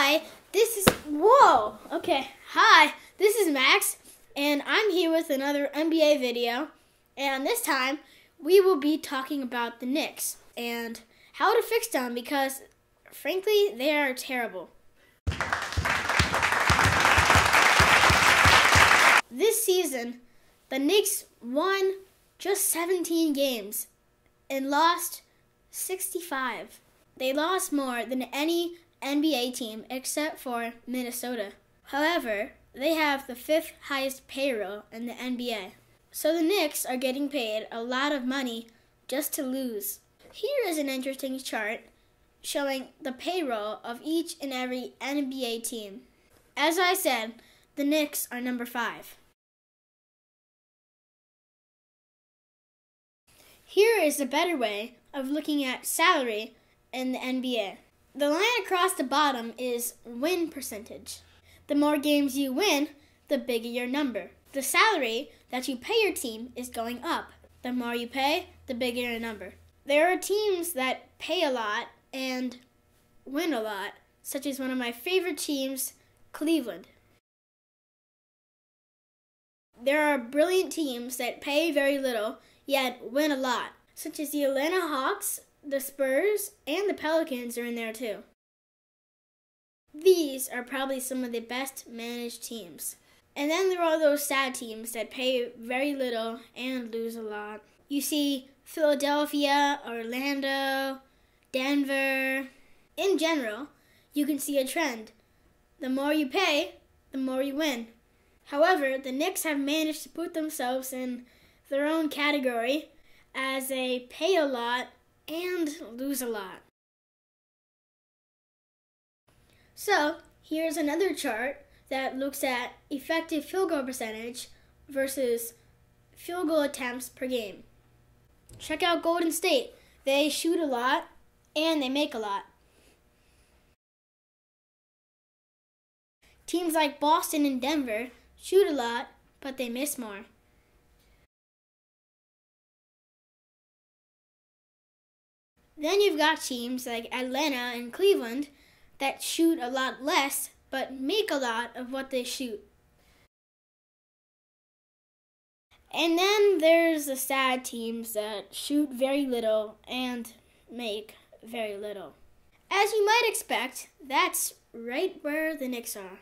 Hi, this is Max, and I'm here with another NBA video, and this time we will be talking about the Knicks and how to fix them because, frankly, they are terrible. This season, the Knicks won just 17 games and lost 65. They lost more than any NBA team except for Minnesota. However, they have the 5th highest payroll in the NBA. So the Knicks are getting paid a lot of money just to lose. Here is an interesting chart showing the payroll of each and every NBA team. As I said, the Knicks are number 5. Here is a better way of looking at salary in the NBA. The line across the bottom is win percentage. The more games you win, the bigger your number. The salary that you pay your team is going up. The more you pay, the bigger your number. There are teams that pay a lot and win a lot, such as one of my favorite teams, Cleveland. There are brilliant teams that pay very little, yet win a lot, such as the Atlanta Hawks, the Spurs, and the Pelicans are in there too. These are probably some of the best managed teams. And then there are those sad teams that pay very little and lose a lot. You see Philadelphia, Orlando, Denver. In general, you can see a trend. The more you pay, the more you win. However, the Knicks have managed to put themselves in their own category as they pay a lot and lose a lot. So, here's another chart that looks at effective field goal percentage versus field goal attempts per game. Check out Golden State. They shoot a lot and they make a lot. Teams like Boston and Denver shoot a lot, but they miss more. Then you've got teams like Atlanta and Cleveland that shoot a lot less, but make a lot of what they shoot. And then there's the sad teams that shoot very little and make very little. As you might expect, that's right where the Knicks are,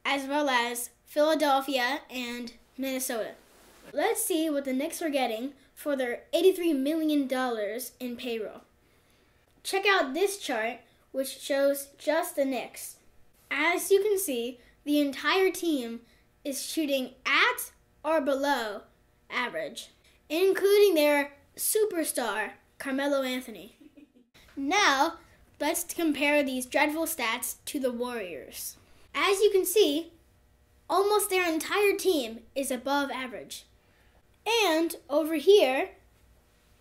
as well as Philadelphia and Minnesota. Let's see what the Knicks are getting for their $83 million in payroll. Check out this chart, which shows just the Knicks. As you can see, the entire team is shooting at or below average, including their superstar, Carmelo Anthony. Now, let's compare these dreadful stats to the Warriors. As you can see, almost their entire team is above average. And over here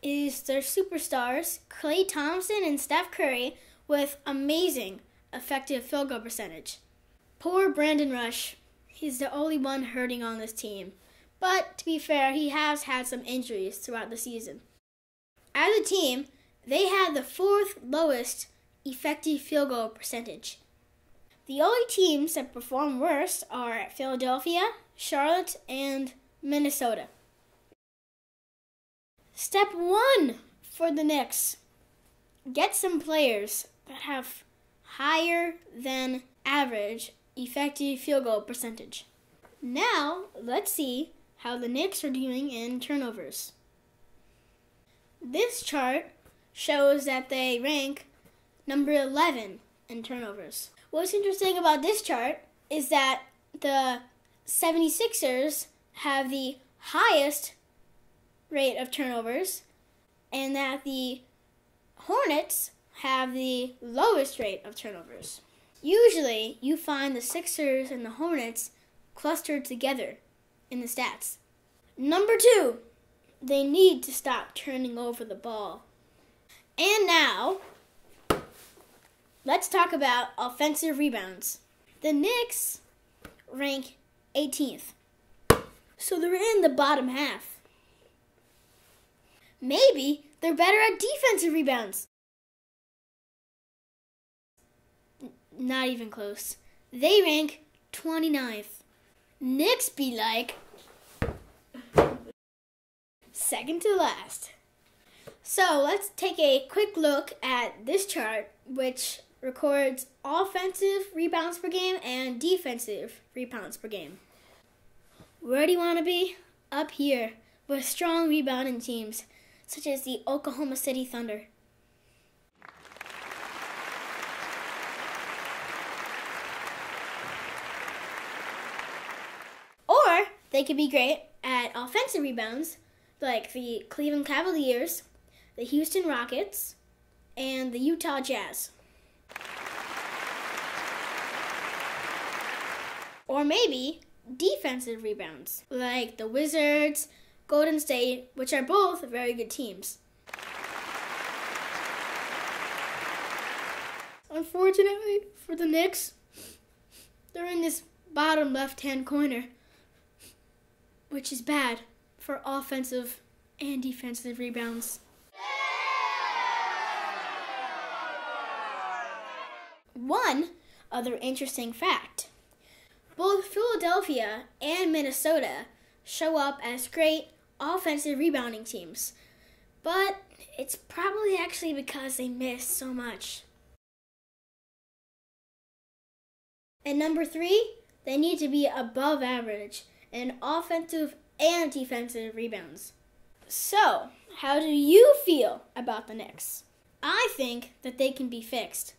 is their superstars, Klay Thompson and Steph Curry, with amazing effective field goal percentage. Poor Brandon Rush. He's the only one hurting on this team. But to be fair, he has had some injuries throughout the season. As a team, they had the 4th lowest effective field goal percentage. The only teams that perform worse are Philadelphia, Charlotte, and Minnesota. Step 1 for the Knicks. Get some players that have higher than average effective field goal percentage. Now, let's see how the Knicks are doing in turnovers. This chart shows that they rank number 11 in turnovers. What's interesting about this chart is that the 76ers have the highest rate of turnovers and that the Hornets have the lowest rate of turnovers. Usually, you find the Sixers and the Hornets clustered together in the stats. Number 2, they need to stop turning over the ball. And now, let's talk about offensive rebounds. The Knicks rank 18th, so they're in the bottom half. Maybe they're better at defensive rebounds. not even close. They rank 29th. Knicks be like second to last. So let's take a quick look at this chart, which records offensive rebounds per game and defensive rebounds per game. Where do you want to be? Up here, with strong rebounding teams, such as the Oklahoma City Thunder. Or they could be great at offensive rebounds, like the Cleveland Cavaliers, the Houston Rockets, and the Utah Jazz. Or maybe defensive rebounds, like the Wizards, Golden State, which are both very good teams. Unfortunately for the Knicks, they're in this bottom left-hand corner, which is bad for offensive and defensive rebounds. One other interesting fact: both Philadelphia and Minnesota show up as great offensive rebounding teams, but it's probably actually because they miss so much. And number 3, they need to be above average in offensive and defensive rebounds. So, how do you feel about the Knicks? I think that they can be fixed.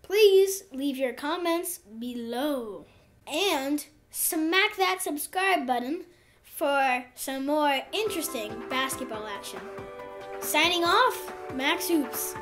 Please leave your comments below. And smack that subscribe button for some more interesting basketball action. Signing off, Max Hoops.